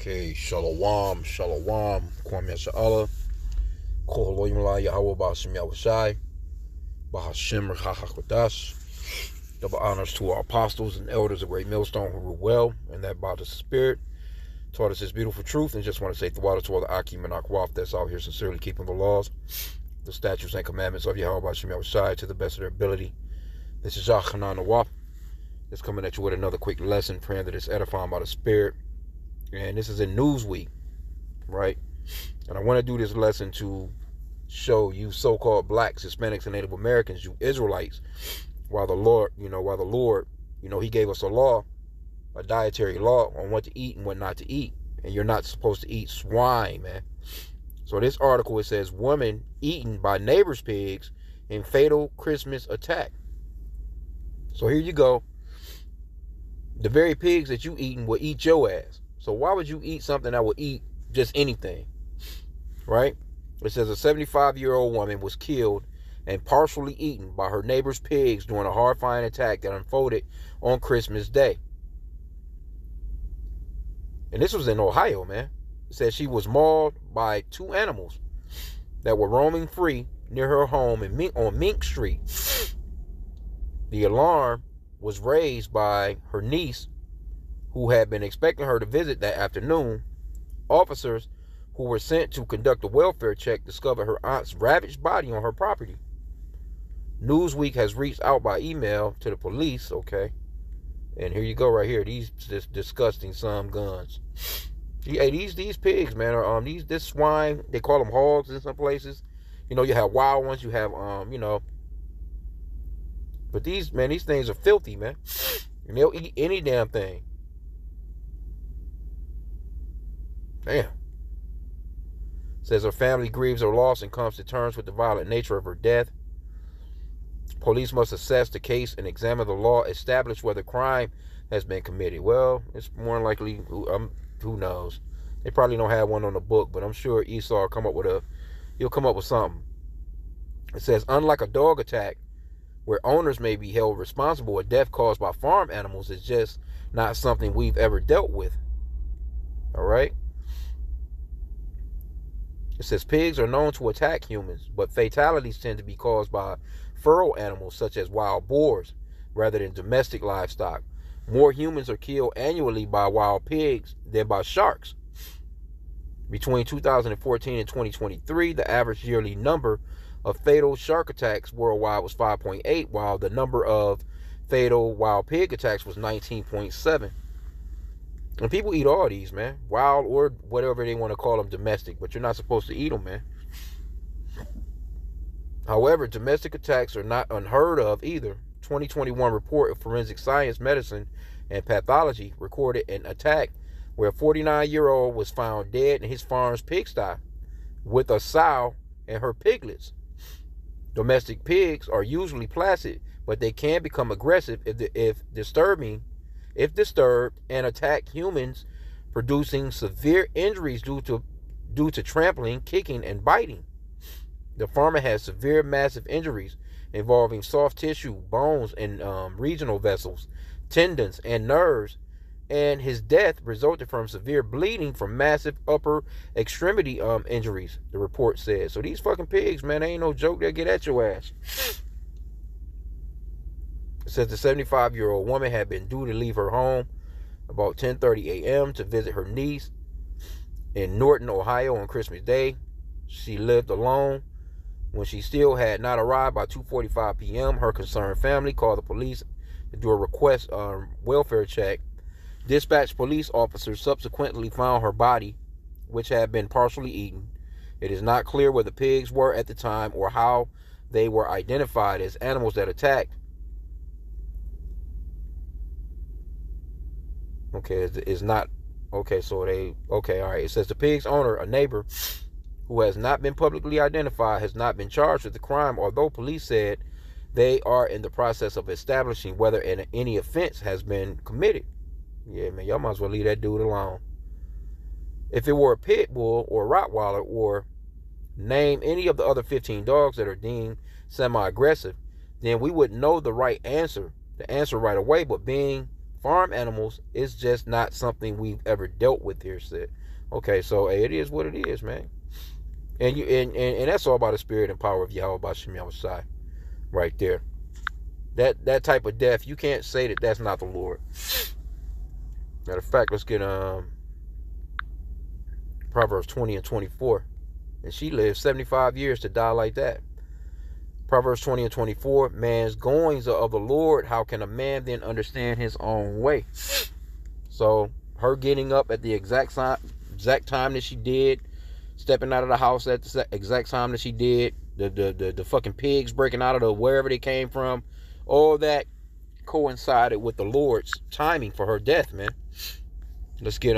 Okay, Shalom, Shalom, Kwame Sha'ala, Koholoyim La Yahweh Ba'ashem Yahushai, Bahashem Rechachakodash. Double honors to our apostles and elders of Great Millstone who rule well, and that by the Spirit taught us His beautiful truth. And just want to say the water to all the H.I.M and Akwaf that's out here sincerely keeping the laws, the statutes and commandments of Yahweh Ba'ashem Yahushai to the best of their ability. This is Yachanan Nawaf. Just coming at you with another quick lesson, praying that it's edifying by the Spirit. And this is in Newsweek, right? And I want to do this lesson to show you so-called blacks, Hispanics, and Native Americans, you Israelites, while the Lord, He gave us a law, a dietary law on what to eat and what not to eat. And you're not supposed to eat swine, man. So this article, it says, woman eaten by neighbor's pigs in fatal Christmas attack. So here you go. The very pigs that you eating will eat your ass. So why would you eat something that will eat just anything, right? It says a 75-year-old woman was killed and partially eaten by her neighbor's pigs during a horrifying attack that unfolded on Christmas Day. And this was in Ohio, man. It says she was mauled by two animals that were roaming free near her home on Mink Street. The alarm was raised by her niece, who had been expecting her to visit that afternoon. Officers who were sent to conduct a welfare check discovered her aunt's ravaged body on her property. Newsweek has reached out by email to the police, okay? And here you go right here. These just disgusting some guns. Hey, these pigs, man, are this swine, they call them hogs in some places. You have wild ones, you have but these things are filthy, man. And they'll eat any damn thing. Damn. Says her family grieves her loss and comes to terms with the violent nature of her death. Police must assess the case and examine the law, establish whether crime has been committed. Well, it's more than likely, who knows? They probably don't have one on the book, but I'm sure Esau will come up with something. It says, unlike a dog attack, where owners may be held responsible, a death caused by farm animals is just not something we've ever dealt with. All right? It says pigs are known to attack humans, but fatalities tend to be caused by feral animals such as wild boars rather than domestic livestock. More humans are killed annually by wild pigs than by sharks. Between 2014 and 2023, the average yearly number of fatal shark attacks worldwide was 5.8, while the number of fatal wild pig attacks was 19.7. And people eat all these, man. Wild or whatever they want to call them, domestic. But you're not supposed to eat them, man. However, domestic attacks are not unheard of either. 2021 report of forensic science, medicine, and pathology recorded an attack where a 49-year-old was found dead in his farm's pigsty with a sow and her piglets. Domestic pigs are usually placid, but they can become aggressive if disturbed and attack humans, producing severe injuries due to trampling, kicking, and biting. The farmer has severe massive injuries involving soft tissue, bones, and regional vessels, tendons, and nerves, and his death resulted from severe bleeding from massive upper extremity injuries, the report says. So these fucking pigs, man, they ain't no joke. They'll get at your ass. It says the 75-year-old woman had been due to leave her home about 10:30 a.m. to visit her niece in Norton, Ohio on Christmas Day. She lived alone. When she still had not arrived by 2:45 p.m., her concerned family called the police to do a request welfare check. Dispatched police officers subsequently found her body, which had been partially eaten. It is not clear where the pigs were at the time or how they were identified as animals that attacked. Okay, it's not. Okay, so all right. It says the pig's owner, a neighbor who has not been publicly identified, has not been charged with the crime, although police said they are in the process of establishing whether any offense has been committed. Yeah, man, y'all might as well leave that dude alone. If it were a pit bull or a Rottweiler, or name any of the other 15 dogs that are deemed semi-aggressive, then we would know the answer right away. But being farm animals is just not something we've ever dealt with here, said. Okay, so hey, it is what it is, man. And that's all about the spirit and power of Yahweh Bashem Yahushai right there. That type of death, you can't say that that's not the Lord. Matter of fact, let's get Proverbs 20 and 24. And she lived 75 years to die like that. Proverbs 20 and 24, man's goings are of the Lord. How can a man then understand his own way? So her getting up at the exact time that she did, stepping out of the house at the exact time that she did, the fucking pigs breaking out of the wherever they came from, all that coincided with the Lord's timing for her death, man. Let's get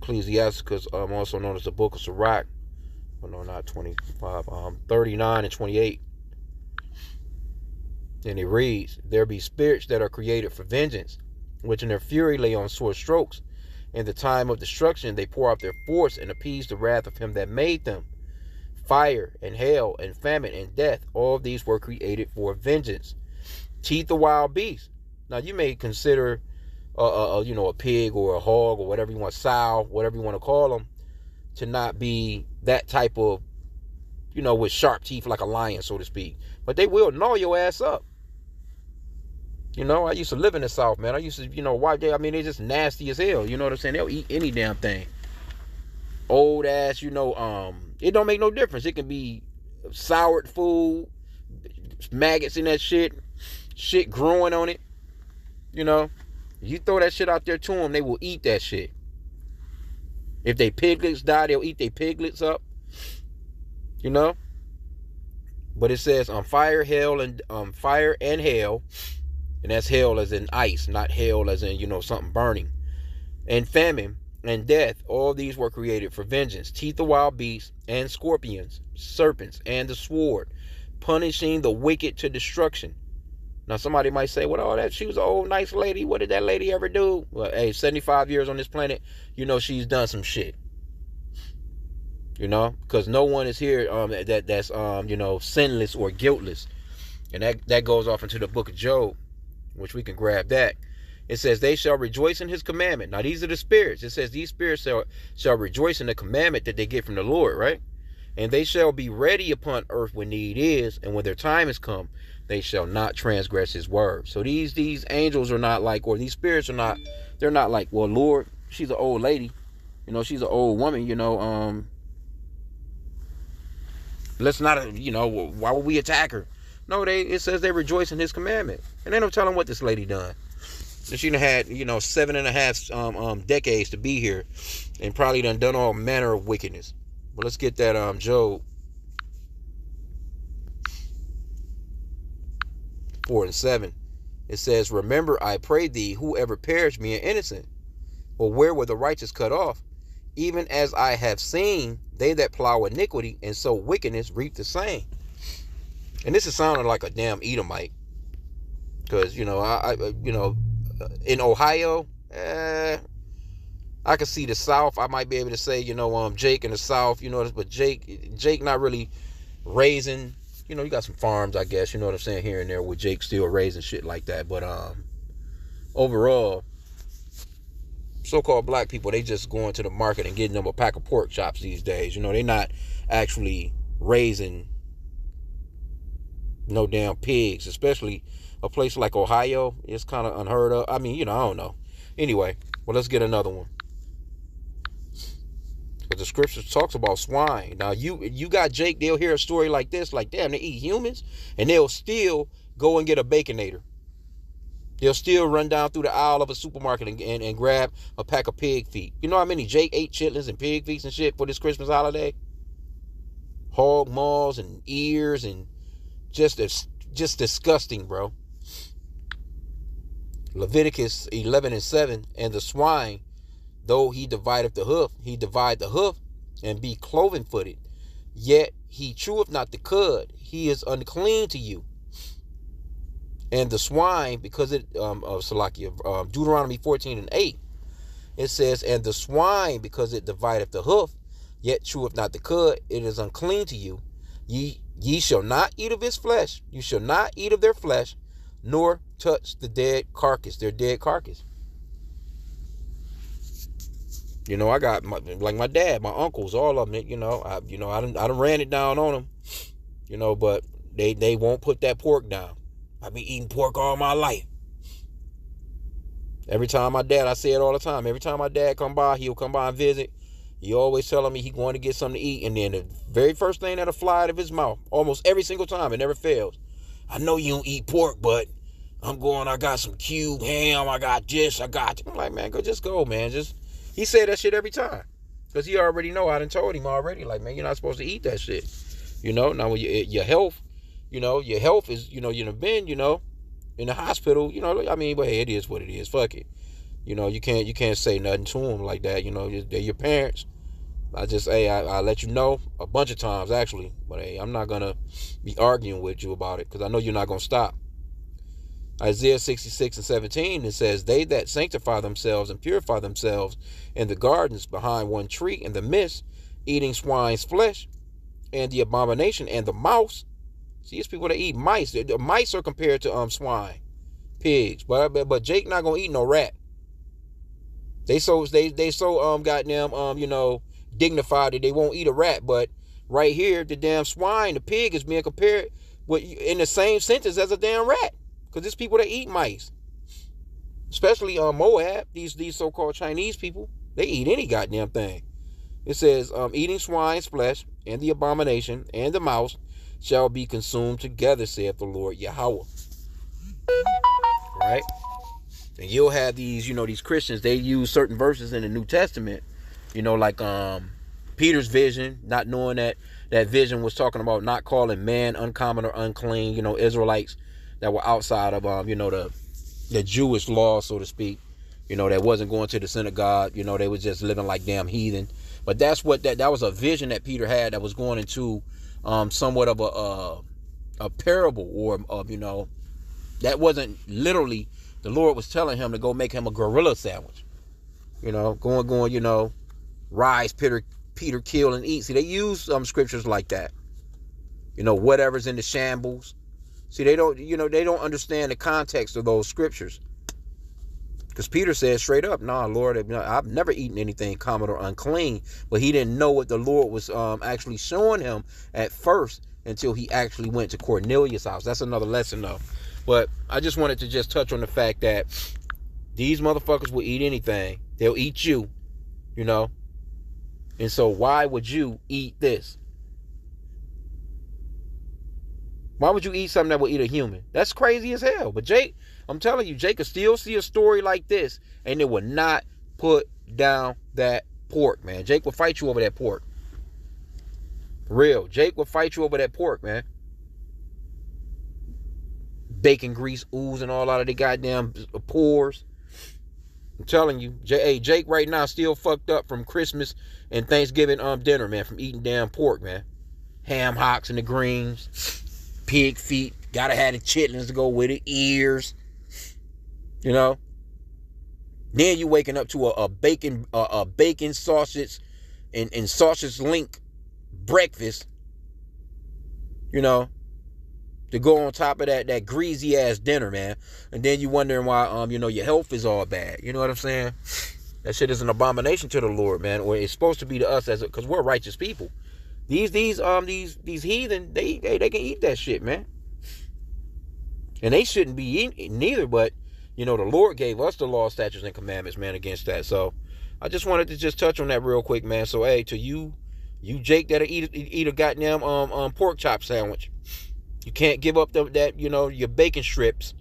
Ecclesiasticus, also known as the Book of Sirach. Well, no, not 25. 39 and 28. And it reads, there be spirits that are created for vengeance, which in their fury lay on sore strokes. In the time of destruction they pour out their force and appease the wrath of him that made them. Fire and hail and famine and death, all of these were created for vengeance. Teeth of wild beasts. Now you may consider a pig or a hog or whatever you want, sow, whatever you want to call them, to not be that type of, with sharp teeth like a lion, so to speak. But they will gnaw your ass up. I used to live in the South, man. I used to, why they, they're just nasty as hell. You know what I'm saying? They'll eat any damn thing. Old ass, it don't make no difference. It can be soured food, maggots in that shit growing on it. You throw that shit out there to them, they will eat that shit. If they piglets die, they'll eat their piglets up. But it says fire, hail, and fire and hail, and that's hail as in ice, not hail as in something burning, and famine and death. All these were created for vengeance. Teeth of wild beasts and scorpions, serpents, and the sword, punishing the wicked to destruction. Now somebody might say, well, she was an old nice lady. What did that lady ever do? Well, hey, 75 years on this planet, she's done some shit. Because no one is here that's sinless or guiltless. And that goes off into the book of Job, which we can grab that. It says, they shall rejoice in his commandment. Now these are the spirits. It says these spirits shall rejoice in the commandment that they get from the Lord, right? And they shall be ready upon earth when need is, and when their time is come, they shall not transgress his word. So these angels are not like, or these spirits are not, they're not like, well, Lord, she's an old lady. She's an old woman, let's not, why would we attack her? No, it says they rejoice in his commandment. And they don't tell them what this lady done. So she done had, 7.5 decades to be here, and probably done all manner of wickedness. But let's get that Job 4 and 7. It says, remember, I pray thee, whoever perished me an innocent. Or where were the righteous cut off? Even as I have seen, they that plow iniquity and sow wickedness reap the same. And this is sounding like a damn Edomite. Because, in Ohio, I can see the South. I might be able to say, Jake in the South, but Jake not really raising, you got some farms, I guess, you know what I'm saying, here and there with Jake still raising shit like that. But overall, so-called black people, they just going to the market and getting them a pack of pork chops these days. They're not actually raising no damn pigs, especially a place like Ohio. It's kind of unheard of. I don't know. Anyway, well, let's get another one. But the scripture talks about swine. Now, you got Jake, they'll hear a story like this, like, damn, they eat humans, and they'll still go and get a Baconator. They'll still run down through the aisle of a supermarket and grab a pack of pig feet. You know how many Jake ate chitlins and pig feet and shit for this Christmas holiday? Hog maws and ears and just disgusting, bro. Leviticus 11 and 7, and the swine, though he divideth the hoof, he divide the hoof and be cloven-footed. Yet he cheweth not the cud, he is unclean to you. And the swine, because Deuteronomy 14 and 8, it says, and the swine, because it divideth the hoof, yet cheweth not the cud, it is unclean to you. Ye Ye shall not eat of his flesh. You shall not eat of their flesh, nor touch the dead carcass, their dead carcass. You know, I got like my dad, my uncles, all of them. I done ran it down on them. But they won't put that pork down. I've been eating pork all my life. Every time I say it all the time. Every time my dad come by, he'll come by and visit. He always telling me he going to get something to eat, and then the very first thing that'll fly out of his mouth, almost every single time, it never fails. I know you don't eat pork, but I got some cube ham, I got this, I got this. I'm like, man, just go, man. He said that shit every time. Because he already know, I done told him already, like, man, you're not supposed to eat that shit. Now when your health, your health is, you've been, in the hospital, but hey, it is what it is. Fuck it. You can't say nothing to them like that. They're your parents. I let you know a bunch of times, actually. But hey, I'm not going to be arguing with you about it because I know you're not going to stop. Isaiah 66:17, it says, they that sanctify themselves and purify themselves in the gardens behind one tree in the midst, eating swine's flesh and the abomination and the mouse. See, it's people that eat mice. The mice are compared to swine, pigs. But Jake not going to eat no rat. They so goddamn dignified that they won't eat a rat, but right here the damn swine, the pig, is being compared in the same sentence as a damn rat, because there's people that eat mice, especially Moab. These so-called Chinese people, they eat any goddamn thing. It says eating swine's flesh and the abomination and the mouse shall be consumed together, saith the Lord Yahweh. Right? And you'll have these Christians, they use certain verses in the New Testament, like Peter's vision, not knowing that vision was talking about not calling man uncommon or unclean, Israelites that were outside of, the Jewish law, so to speak, that wasn't going to the synagogue, they was just living like damn heathen. But that's what that was a vision that Peter had that was going into somewhat of a parable, or that wasn't literally. The Lord was telling him to go make him a gorilla sandwich. Going, rise, Peter, kill and eat. See, they use some scriptures like that. Whatever's in the shambles. See, they don't understand the context of those scriptures. Because Peter said straight up, nah, Lord, I've never eaten anything common or unclean. But he didn't know what the Lord was actually showing him at first until he actually went to Cornelius' house. That's another lesson, though. But I just wanted to just touch on the fact that these motherfuckers will eat anything. They'll eat you, And so why would you eat this? Why would you eat something that will eat a human? That's crazy as hell. But Jake, I'm telling you, Jake could still see a story like this, and it will not put down that pork, man. Jake will fight you over that pork. For real. Jake will fight you over that pork, man. Bacon grease oozing all out of the goddamn pores. I'm telling you, Jake right now still fucked up from Christmas and Thanksgiving dinner, man, from eating damn pork, man. Ham hocks and the greens, pig feet, gotta have the chitlins to go with it, ears, Then you waking up to a bacon sausage and sausage link breakfast, to go on top of that greasy ass dinner, man. And then you wondering why your health is all bad. You know what I'm saying? That shit is an abomination to the Lord, man. Or it's supposed to be to us because we're righteous people. These heathen, they can eat that shit, man. And they shouldn't be eating neither, but the Lord gave us the law, statutes, and commandments, man, against that. So I just wanted to just touch on that real quick, man. So hey, to you Jake that'll eat a goddamn pork chop sandwich. You can't give up your bacon strips.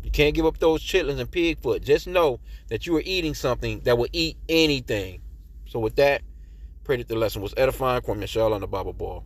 You can't give up those chitlins and pig foot. Just know that you are eating something that will eat anything. So with that, pray that the lesson was edifying. Kwame Shell on the Bible Ball.